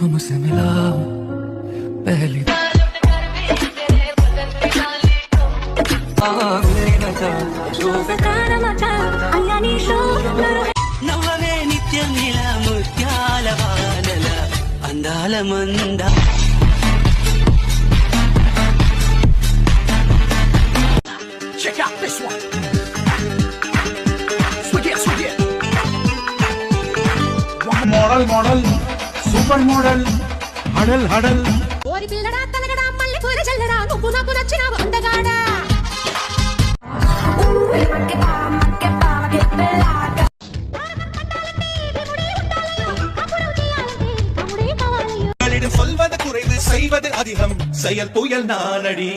तुमसे मिला हूं पहली నవ్వవే నిత్యం ఇలా ముత్యాల వానల అందాల మంద Check out this one. Swig it. Model, super model, huddle. ఓరి పిల్లడా తనగడా మళ్ళీ పూల చల్లరా నువ్వు నాకు నచ్చిన అందగాడా சொல்வது குறைவு செய்வது அதிகம் செயல் புயல் நானடி